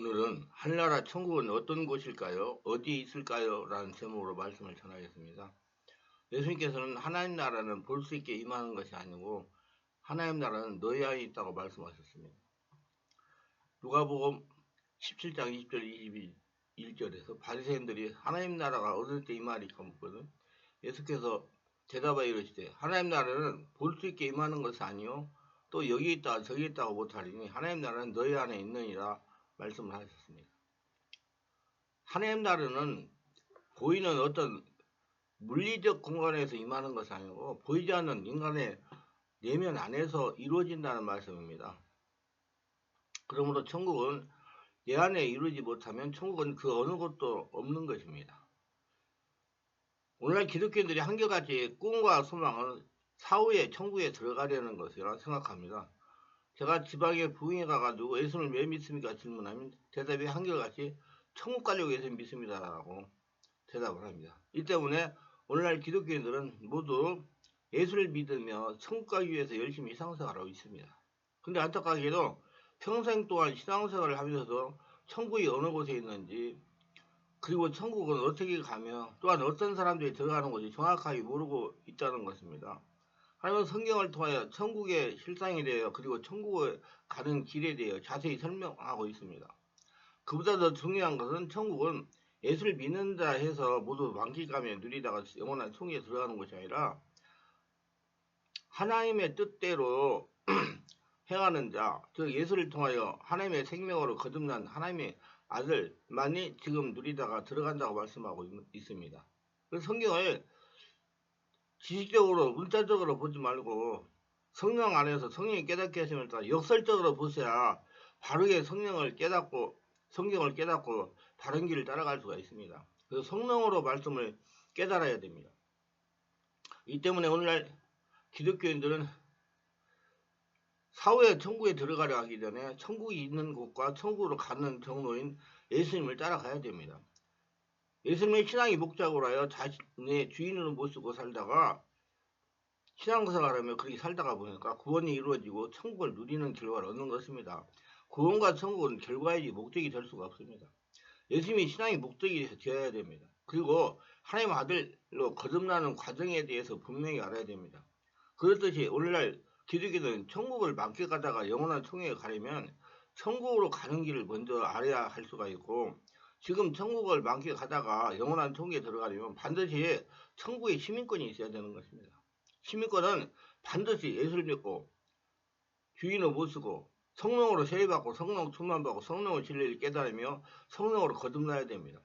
오늘은 하늘나라 천국은 어떤 곳일까요? 어디 있을까요? 라는 제목으로 말씀을 전하겠습니다. 예수님께서는 하나님 나라는 볼 수 있게 임하는 것이 아니고 하나님 나라는 너희 안에 있다고 말씀하셨습니다. 누가복음 17장 20절 21절에서 바리새인들이 하나님 나라가 어떨 때 임하리까 묻거든. 예수께서 대답하여 이르시되 하나님 나라는 볼 수 있게 임하는 것이 아니요 또 여기 있다 저기 있다고 못하리니 하나님 나라는 너희 안에 있느니라 말씀을 하셨습니다. 하나님 나라는 보이는 어떤 물리적 공간에서 임하는 것이 아니고 보이지 않는 인간의 내면 안에서 이루어진다는 말씀입니다. 그러므로 천국은 내 안에 이루어지지 못하면 천국은 그 어느 곳도 없는 것입니다. 오늘날 기독교인들이 한결같이 꿈과 소망은 사후에 천국에 들어가려는 것이라 생각합니다. 제가 지방에 부흥회 가가지고 예수를 왜 믿습니까? 질문하면 대답이 한결같이 천국 가려고 예수 믿습니다라고 대답을 합니다. 이 때문에 오늘날 기독교인들은 모두 예수를 믿으며 천국 가기 위해서 열심히 신앙생활을 하고 있습니다. 근데 안타깝게도 평생 동안 신앙생활을 하면서도 천국이 어느 곳에 있는지 그리고 천국은 어떻게 가며 또한 어떤 사람들이 들어가는 곳이 정확하게 모르고 있다는 것입니다. 하나님은 성경을 통하여 천국의 실상에 대하여 그리고 천국에 가는 길에 대하여 자세히 설명하고 있습니다. 그보다 더 중요한 것은 천국은 예수를 믿는다 해서 모두 만끽하며 누리다가 영원한 천국에 들어가는 것이 아니라 하나님의 뜻대로 행하는 자, 즉 예수를 통하여 하나님의 생명으로 거듭난 하나님의 아들만이 지금 누리다가 들어간다고 말씀하고 있습니다. 그래서 성경을 지식적으로 문자적으로 보지 말고 성령 안에서 성령이 깨닫게 하심을 따라 역설적으로 보셔야 바르게 성령을 깨닫고 성경을 깨닫고 바른 길을 따라갈 수가 있습니다. 그래서 성령으로 말씀을 깨달아야 됩니다. 이 때문에 오늘날 기독교인들은 사후에 천국에 들어가려 하기 전에 천국이 있는 곳과 천국으로 가는 경로인 예수님을 따라가야 됩니다. 예수님의 신앙이 목적으로 하여 자신의 주인으로 모시고 살다가 신앙생활하며 그렇게 살다가 보니까 구원이 이루어지고 천국을 누리는 결과를 얻는 것입니다. 구원과 천국은 결과이지 목적이 될 수가 없습니다. 예수님이 신앙의 목적이 되어야 됩니다. 그리고 하나님 아들로 거듭나는 과정에 대해서 분명히 알아야 됩니다. 그렇듯이 오늘날 기독교는 천국을 만끽하다가 영원한 천국에 가려면 천국으로 가는 길을 먼저 알아야 할 수가 있고 지금 천국을 만끽하다가 영원한 천국에 들어가려면 반드시 천국의 시민권이 있어야 되는 것입니다. 시민권은 반드시 예수를 믿고 주인을 모시고 성령으로 세례받고 성령 충만받고 성령의 진리를 깨달으며 성령으로 거듭나야 됩니다.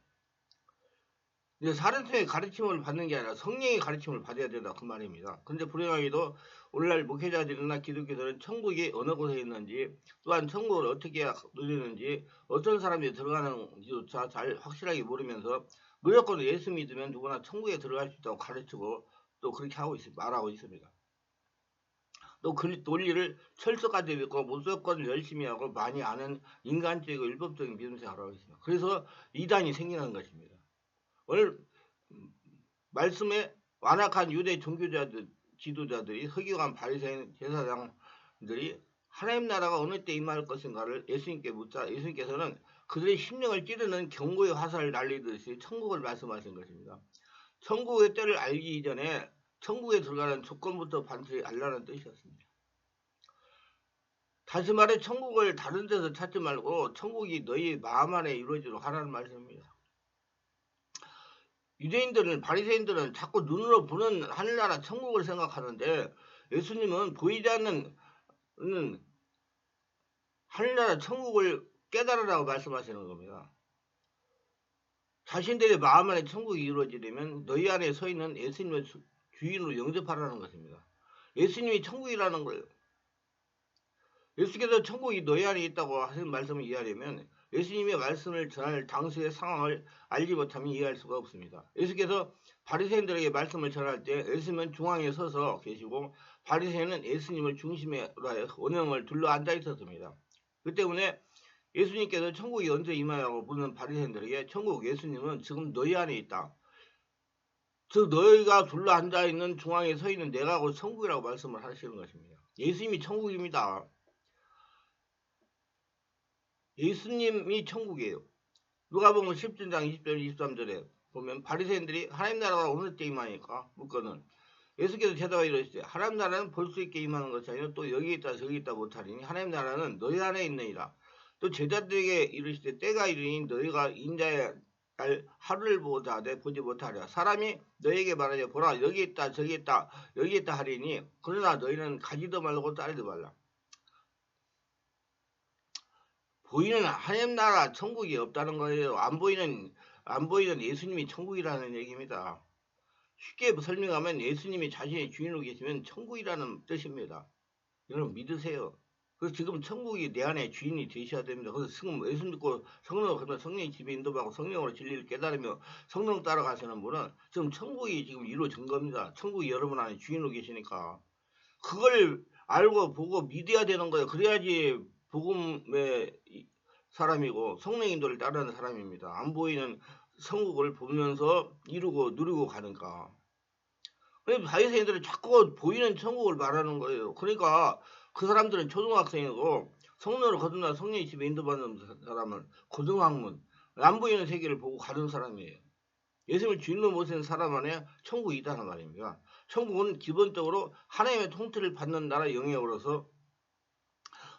이제 사람의 가르침을 받는 게 아니라 성령의 가르침을 받아야 된다 그 말입니다. 그런데 불행하게도 오늘날 목회자들이나 기독교들은 천국이 어느 곳에 있는지 또한 천국을 어떻게 누리는지 어떤 사람이 들어가는지조차 잘 확실하게 모르면서 무조건 예수 믿으면 누구나 천국에 들어갈 수 있다고 가르치고 또 그렇게 말하고 있습니다. 또 그 논리를 철저까지 믿고 무조건 열심히 하고 많이 아는 인간적이고 율법적인 믿음생활을 하고 있습니다. 그래서 이단이 생기는 것입니다. 오늘 말씀에 완악한 유대 종교자들, 지도자들이 서기관 바리새인 제사장들이 하나님 나라가 어느 때 임할 것인가를 예수님께 묻자 예수님께서는 그들의 심령을 찌르는 경고의 화살을 날리듯이 천국을 말씀하신 것입니다. 천국의 때를 알기 이전에 천국에 들어가는 조건부터 반드시 알라는 뜻이었습니다. 다시 말해 천국을 다른 데서 찾지 말고 천국이 너희 마음 안에 이루어지도록 하라는 말씀입니다. 유대인들은 바리새인들은 자꾸 눈으로 보는 하늘나라 천국을 생각하는데 예수님은 보이지 않는 하늘나라 천국을 깨달으라고 말씀하시는 겁니다. 자신들의 마음 안에 천국이 이루어지려면 너희 안에 서 있는 예수님을 주인으로 영접하라는 것입니다. 예수님이 천국이라는 거예요. 예수께서 천국이 너희 안에 있다고 하신 말씀을 이해하려면 예수님의 말씀을 전할 당시의 상황을 알지 못하면 이해할 수가 없습니다. 예수께서 바리새인들에게 말씀을 전할 때 예수님은 중앙에 서서 계시고 바리새인은 예수님을 중심에 원형을 둘러 앉아 있었습니다. 그 때문에 예수님께서 천국이 언제 임하냐고 묻는 바리새인들에게 천국 예수님은 지금 너희 안에 있다. 즉 너희가 둘러 앉아 있는 중앙에 서 있는 내가 곧 천국이라고 말씀을 하시는 것입니다. 예수님이 천국입니다. 예수님이 천국이에요. 누가복음 10장 20절 23절에 보면 바리새인들이 하나님 나라가 어느 때 임하니까 묻거든 예수께서 대답하여 이르시되 하나님 나라는 볼 수 있게 임하는 것이 아니라 또 여기 있다 저기 있다 못하리니 하나님 나라는 너희 안에 있느니라. 또 제자들에게 이르시되 때가 이르니 너희가 인자의 하루를 보자 내 보지 못하리라. 사람이 너희에게 말하되 보라 여기 있다 저기 있다 여기 있다 하리니 그러나 너희는 가지도 말고 따르도 말라. 보이는 하나님 나라 천국이 없다는 거예요. 안 보이는 예수님이 천국이라는 얘기입니다. 쉽게 설명하면 예수님이 자신의 주인으로 계시면 천국이라는 뜻입니다. 여러분 믿으세요. 그래서 지금 천국이 내 안에 주인이 되셔야 됩니다. 그래서 지금 예수 믿고 성령을 그러면 성령의 집에 인도받고 성령으로 진리를 깨달으며 성령 따라가시는 분은 지금 천국이 지금 이루어진 겁니다. 천국이 여러분 안에 주인으로 계시니까 그걸 알고 보고 믿어야 되는 거예요. 그래야지 복음의 사람이고 성령 인도를 따르는 사람입니다. 안 보이는 천국을 보면서 이루고 누리고 가니까. 바리새인들은 자꾸 보이는 천국을 말하는 거예요. 그러니까 그 사람들은 초등학생이고 성령을 거듭나 성령의 집에 인도받는 사람은 고등학문, 안 보이는 세계를 보고 가는 사람이에요. 예수님을 주인으로 모시는 사람 안에 천국이 있다는 말입니다. 천국은 기본적으로 하나님의 통틀을 받는 나라 영역으로서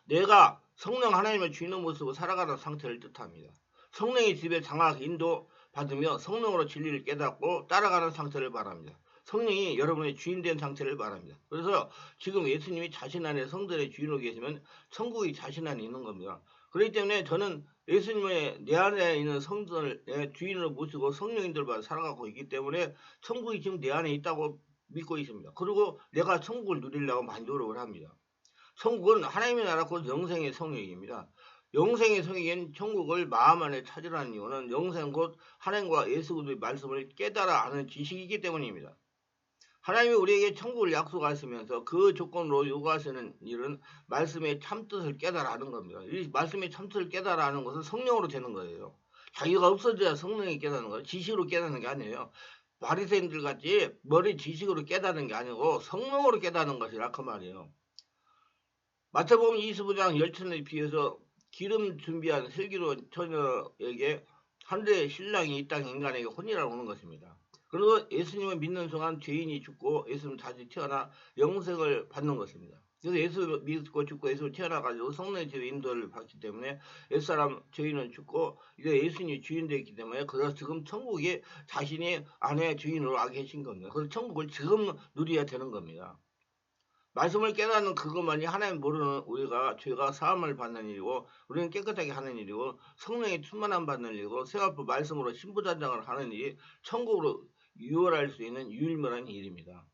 내가 성령 하나님의 주인으로 모시고 살아가는 상태를 뜻합니다. 성령의 집에 장악 인도 받으며 성령으로 진리를 깨닫고 따라가는 상태를 말합니다. 성령이 여러분의 주인 된 상태를 말합니다. 그래서 지금 예수님이 자신 안에 성전의 주인으로 계시면 천국이 자신 안에 있는 겁니다. 그렇기 때문에 저는 예수님의 내 안에 있는 성전을 주인으로 모시고 성령인들과 살아가고 있기 때문에 천국이 지금 내 안에 있다고 믿고 있습니다. 그리고 내가 천국을 누리려고 많이 노력을 합니다. 천국은 하나님의 나라 곧 영생의 성역입니다. 영생의 성역인 천국을 마음 안에 찾으라는 이유는 영생 곧 하나님과 예수 그리스도의 말씀을 깨달아 아는 지식이기 때문입니다. 하나님이 우리에게 천국을 약속하시면서 그 조건으로 요구하시는 일은 말씀의 참뜻을 깨달아 아는 겁니다. 이 말씀의 참뜻을 깨달아 아는 것은 성령으로 되는 거예요. 자기가 없어져야 성령이 깨닫는 거예요. 지식으로 깨닫는 게 아니에요. 바리새인들 같이 머리 지식으로 깨닫는 게 아니고 성령으로 깨닫는 것이라 그 말이에요. 마태복음 25장 열천에 비해서 기름 준비한 슬기로운 처녀에게 하늘의 신랑이 이 땅 인간에게 혼이라 오는 것입니다. 그리고 예수님을 믿는 순간 죄인이 죽고 예수님 다시 태어나 영생을 받는 것입니다. 그래서 예수 믿고 죽고 예수 태어나가지고 성령의 집에 인도를 받기 때문에 옛사람 죄인은 죽고 이제 예수님이 주인 되었기 때문에 그래서 지금 천국이 자신이 안에 주인으로 와 계신 겁니다. 그래서 천국을 지금 누려야 되는 겁니다. 말씀을 깨닫는 그것만이 하나님 모르는 우리가 죄가 사함을 받는 일이고 우리는 깨끗하게 하는 일이고 성령의 충만함 받는 일이고 생활부 말씀으로 신부단장을 하는 일이 천국으로 유월할 수 있는 유일무한 일입니다.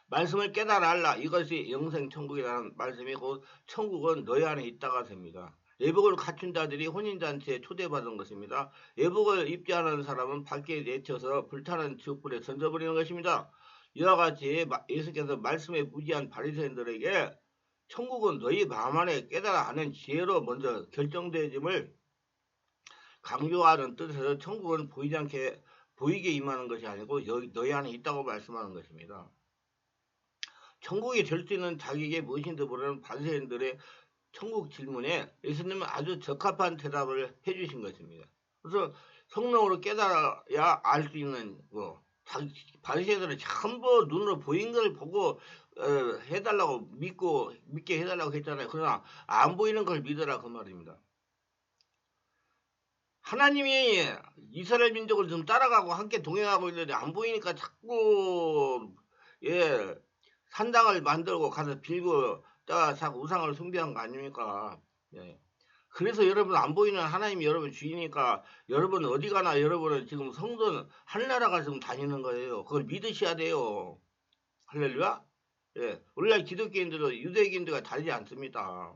말씀을 깨달아 알라 이것이 영생 천국이라는 말씀이 곧 천국은 너희 안에 있다가 됩니다. 예복을 갖춘 자들이 혼인잔치에 초대받은 것입니다. 예복을 입지 않은 사람은 밖에 내쳐서 불타는 지옥불에 던져버리는 것입니다. 이와 같이 예수께서 말씀에 무지한 바리새인들에게 천국은 너희 마음 안에 깨달아 아는 지혜로 먼저 결정되짐을 강조하는 뜻에서 천국은 보이지 않게 보이게 임하는 것이 아니고 너희 안에 있다고 말씀하는 것입니다. 천국이 될 수 있는 자격이 무엇인지 모르는 바리새인들의 천국 질문에 예수님은 아주 적합한 대답을 해주신 것입니다. 그래서 성령으로 깨달아야 알 수 있는 바리새인들은 전부 눈으로 보인 걸 보고 해달라고 믿게 해달라고 했잖아요. 그러나 안 보이는 걸 믿으라 그 말입니다. 하나님이 이스라엘 민족을 좀 따라가고 함께 동행하고 있는데 안 보이니까 자꾸 산당을 만들고 가서 빌고 자꾸 우상을 숭배한 거 아닙니까? 예. 그래서 여러분 안 보이는 하나님이 여러분 주이니까 여러분 어디 가나 여러분은 지금 성전 하늘나라가 지금 다니는 거예요. 그걸 믿으셔야 돼요. 할렐루야? 예. 오늘날 기독교인들도 유대인들과 다르지 않습니다.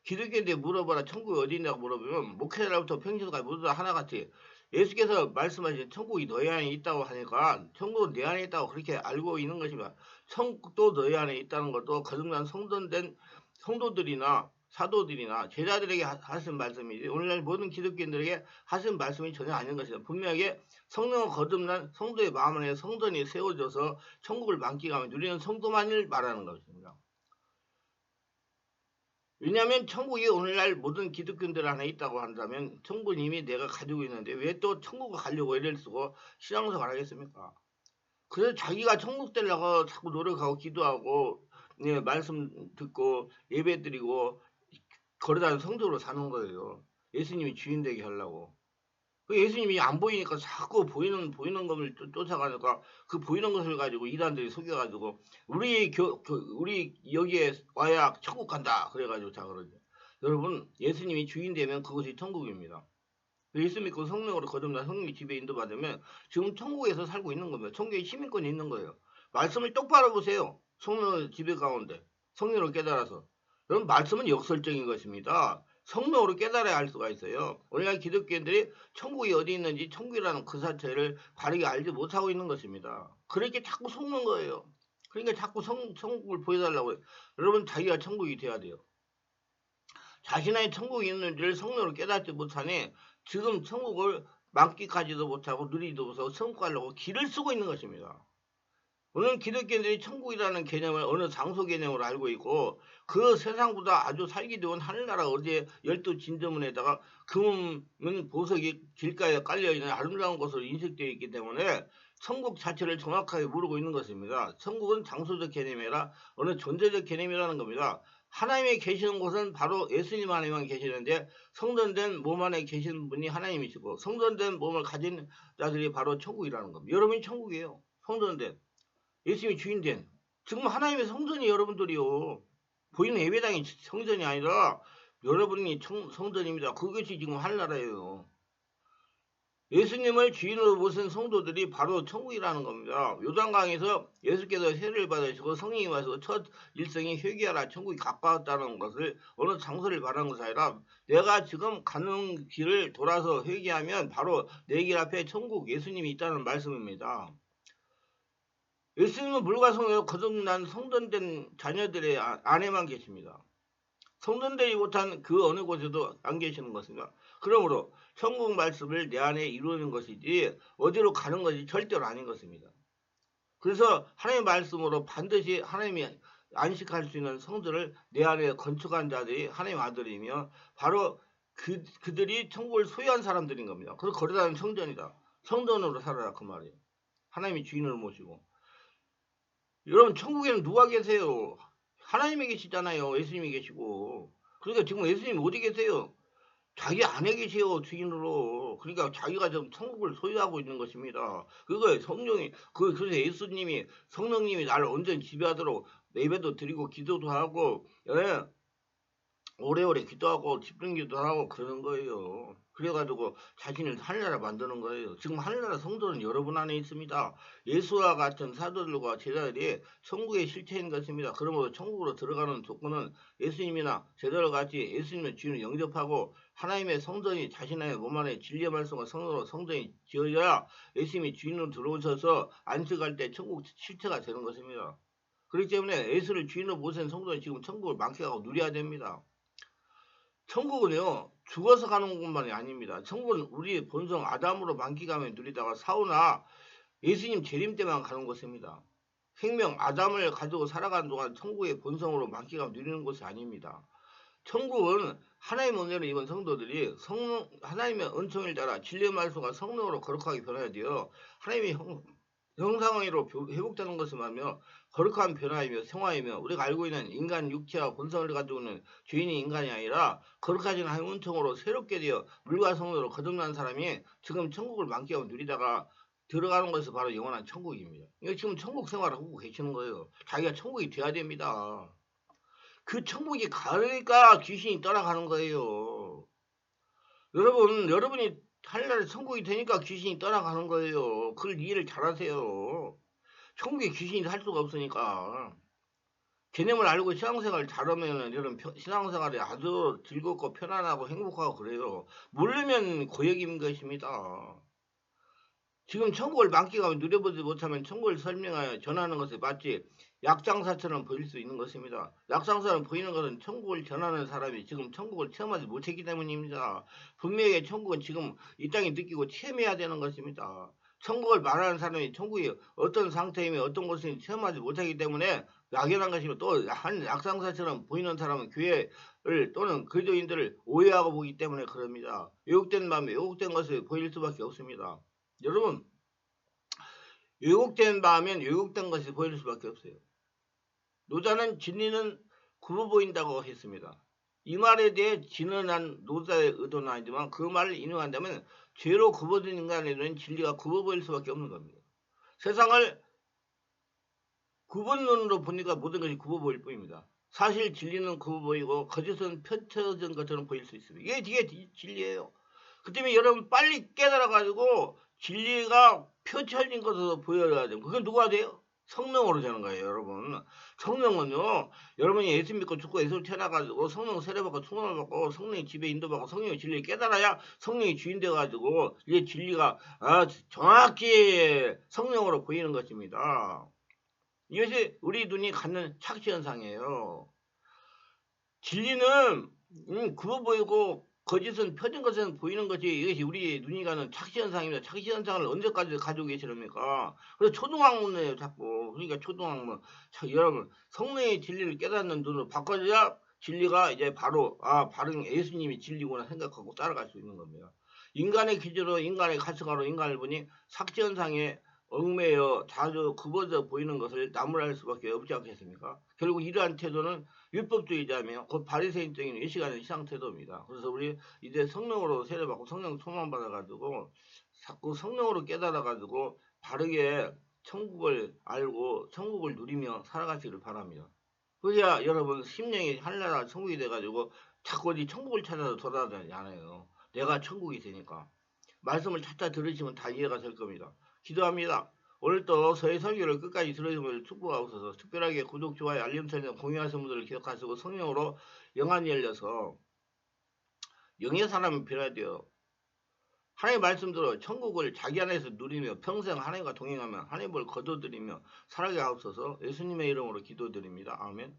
기독교인들 물어봐라 천국이 어디 있냐고 물어보면 목회자부터 평신도까지 모두 다 하나같이 예수께서 말씀하신 천국이 너희 안에 있다고 하니까 천국은 내 안에 있다고 그렇게 알고 있는 것입니다. 천국도 너희 안에 있다는 것도 거듭난 성전된 성도들이나 사도들이나 제자들에게 하신 말씀이지 오늘날 모든 기독교인들에게 하신 말씀이 전혀 아닌 것이다. 분명하게 성령을 거듭난 성도의 마음 안에 성전이 세워져서 천국을 만끽하며 누리는 성도만을 말하는 것입니다. 왜냐하면 천국이 오늘날 모든 기독교인들 안에 있다고 한다면 천국은 이미 내가 가지고 있는데 왜 또 천국을 가려고 애를 쓰고 신앙생활 하겠습니까? 그래서 자기가 천국 되려고 자꾸 노력하고 기도하고 예, 말씀 듣고 예배 드리고 걸어다니는 성도로 사는 거예요. 예수님이 주인 되게 하려고. 그 예수님이 안 보이니까 자꾸 보이는 것을 쫓아가니까 그 보이는 것을 가지고 이단들이 속여가지고 우리 여기에 와야 천국 간다 그래가지고 자 그러죠. 여러분 예수님이 주인 되면 그것이 천국입니다. 예수 믿고 성령으로 거듭나 성령의 지배 인도받으면 지금 천국에서 살고 있는 겁니다. 천국에 시민권이 있는 거예요. 말씀을 똑바로 보세요. 성령의 지배 가운데 성령으로 깨달아서. 그럼 말씀은 역설적인 것입니다. 성령으로 깨달아야 할 수가 있어요. 오늘날 기독교인들이 천국이 어디 있는지 천국이라는 그 자체를 바르게 알지 못하고 있는 것입니다. 그렇게 자꾸 속는 거예요. 그러니까 자꾸 천국을 보여달라고 해요. 여러분 자기가 천국이 돼야 돼요. 자신의 천국이 있는지를 성령으로 깨닫지 못하니 지금 천국을 만끽하지도 못하고 누리지도 못하고 천국 가려고 길을 쓰고 있는 것입니다. 오늘 기독교인들이 천국이라는 개념을 어느 장소 개념으로 알고 있고 그 세상보다 아주 살기 좋은 하늘나라 어디에 12진저문에다가 금은 보석이 길가에 깔려있는 아름다운 곳으로 인식되어 있기 때문에 천국 자체를 정확하게 모르고 있는 것입니다. 천국은 장소적 개념이 아니라 어느 존재적 개념이라는 겁니다. 하나님이 계시는 곳은 바로 예수님 안에만 계시는데 성전된 몸 안에 계시는 분이 하나님이시고 성전된 몸을 가진 자들이 바로 천국이라는 겁니다. 여러분이 천국이에요. 성전된. 예수님이 주인된. 지금 하나님의 성전이 여러분들이요. 보이는 예배당이 성전이 아니라 여러분이 성전입니다. 그것이 지금 하늘나라예요. 예수님을 주인으로 모신 성도들이 바로 천국이라는 겁니다. 요단강에서 예수께서 세례를 받으시고 성령이 와서 첫 일성이 회개하라 천국이 가까웠다는 것을 어느 장소를 말하는 것이 아니라 내가 지금 가는 길을 돌아서 회개하면 바로 내 길 앞에 천국 예수님이 있다는 말씀입니다. 예수님은 물과 성령으로 거듭난 성전된 자녀들의 안에만 계십니다. 성전되지 못한 그 어느 곳에도 안 계시는 것입니다. 그러므로 천국 말씀을 내 안에 이루는 것이지 어디로 가는 것이 절대로 아닌 것입니다. 그래서 하나님의 말씀으로 반드시 하나님이 안식할 수 있는 성전을 내 안에 건축한 자들이 하나님의 아들이며 바로 그들이 천국을 소유한 사람들인 겁니다. 그래서 거듭난 성전이다. 성전으로 살아라 그 말이에요. 하나님이 주인을 모시고. 여러분 천국에는 누가 계세요? 하나님이 계시잖아요. 예수님이 계시고. 그러니까 지금 예수님 어디 계세요? 자기 안에 계세요. 주인으로. 그러니까 자기가 좀 천국을 소유하고 있는 것입니다. 그거 성령이 그래서 예수님이 성령님이 나를 온전히 지배하도록 예배도 드리고 기도도 하고 예, 오래오래 기도하고 집중기도 하고 그러는 거예요. 그래가지고 자신을 하늘나라 만드는 거예요. 지금 하늘나라 성도는 여러분 안에 있습니다. 예수와 같은 사도들과 제자들이 천국의 실체인 것입니다. 그러므로 천국으로 들어가는 조건은 예수님이나 제자들 같이 예수님의 주인을 영접하고 하나님의 성전이 자신의 몸 안에 진리의 말씀과 성으로 성전이 지어져야 예수님이 주인으로 들어오셔서 안식할 때 천국 실체가 되는 것입니다. 그렇기 때문에 예수를 주인으로 모신 성도는 지금 천국을 만끽하고 누려야 됩니다. 천국은요 죽어서 가는 곳만이 아닙니다. 천국은 우리 본성 아담으로 만끽하며 누리다가 사후나 예수님 재림 때만 가는 곳입니다. 생명 아담을 가지고 살아가는 동안 천국의 본성으로 만끽하며 누리는 곳이 아닙니다. 천국은 하나님의 은혜를 입은 성도들이 하나님의 은총을 따라 진리의 말씀과 성령으로 거룩하게 변화해야 돼요. 하나님의 형상으로 회복되는 것을 말하며 거룩한 변화이며 생화이며 우리가 알고 있는 인간 육체와 본성을 가지고 있는 죄인이 인간이 아니라 거룩하신 하나님의 은총으로 새롭게 되어 물과 성령으로 거듭난 사람이 지금 천국을 만끽하고 누리다가 들어가는 것이 바로 영원한 천국입니다. 이거 지금 천국 생활을 하고 계시는 거예요. 자기가 천국이 돼야 됩니다. 그 천국이 가니까 귀신이 떠나가는 거예요. 여러분이 하늘나라 천국이 되니까 귀신이 떠나가는 거예요. 그걸 이해를 잘하세요. 천국에 귀신이 살 수가 없으니까. 개념을 알고 신앙생활을 잘하면 여러분 신앙생활이 아주 즐겁고 편안하고 행복하고 그래요. 모르면 고역인 것입니다. 지금 천국을 만끽하고 누려보지 못하면 천국을 설명하여 전하는 것에 마치 약장사처럼 보일 수 있는 것입니다. 약장사처럼 보이는 것은 천국을 전하는 사람이 지금 천국을 체험하지 못했기 때문입니다. 분명히 천국은 지금 이 땅에 느끼고 체험해야 되는 것입니다. 천국을 말하는 사람이 천국이 어떤 상태이며 어떤 곳인지 체험하지 못하기 때문에 막연한 것이고 또 한 약상사처럼 보이는 사람은 교회를 또는 그리스도인들을 오해하고 보기 때문에 그럽니다. 왜곡된 마음에 왜곡된 것을 보일 수밖에 없습니다. 여러분, 왜곡된 마음엔 왜곡된 것이 보일 수밖에 없어요. 노자는 진리는 굽어 보인다고 했습니다. 이 말에 대해 진언한 노자의 의도는 아니지만 그 말을 인용한다면 죄로 굽어진 인간에 대한 진리가 굽어 보일 수밖에 없는 겁니다. 세상을 굽은 눈으로 보니까 모든 것이 굽어 보일 뿐입니다. 사실 진리는 굽어 보이고 거짓은 펼쳐진 것처럼 보일 수 있습니다. 이게 진리예요. 그 때문에 여러분 빨리 깨달아가지고 진리가 펼쳐진 것으로 보여야 돼요. 그게 누가 돼요? 성령으로 되는 거예요, 여러분. 성령은요, 여러분이 예수 믿고 죽고 예수를 태어나가지고 성령 세례받고 충만을 받고 성령의 집에 인도받고 성령의 진리를 깨달아야 성령의 주인 돼가지고 이게 진리가 정확히 성령으로 보이는 것입니다. 이것이 우리 눈이 갖는 착시현상이에요. 진리는 굽어 보이고 거짓은 펴진 것은 보이는 것이 이것이 우리 눈이 가는 착시현상입니다. 착시현상을 언제까지 가지고 계시렵니까? 그래서 초등학문이에요, 자꾸. 그러니까 초등학문. 여러분, 성령의 진리를 깨닫는 눈으로 바꿔줘야 진리가 이제 바로, 바로 예수님이 진리구나 생각하고 따라갈 수 있는 겁니다. 인간의 기준으로 인간의 가치관으로 인간을 보니 착시현상에 얽매여 자주 굽어져 보이는 것을 나무랄 수밖에 없지 않겠습니까? 결국 이러한 태도는 율법주의자며 곧 바리새인적인 외식하는 이상 태도입니다. 그래서 우리 이제 성령으로 세례받고 성령 충만 받아가지고 자꾸 성령으로 깨달아가지고 바르게 천국을 알고 천국을 누리며 살아가시기를 바랍니다. 그래야 여러분 심령이 하늘나라 천국이 돼가지고 자꾸 어디 천국을 찾아서 돌아다니지 않아요. 내가 천국이 되니까. 말씀을 찾다 들으시면 다 이해가 될 겁니다. 기도합니다. 오늘도 저의 설교를 끝까지 들으시면 축복하옵소서. 특별하게 구독, 좋아요, 알림 설정, 공유하시는 분들을 기억하시고 성령으로 영안이 열려서 영의 사람이 변해야 돼요. 하나님의 말씀대로 천국을 자기 안에서 누리며 평생 하나님과 동행하며 하나님을 거둬들이며 살아가게 하옵소서. 예수님의 이름으로 기도드립니다. 아멘.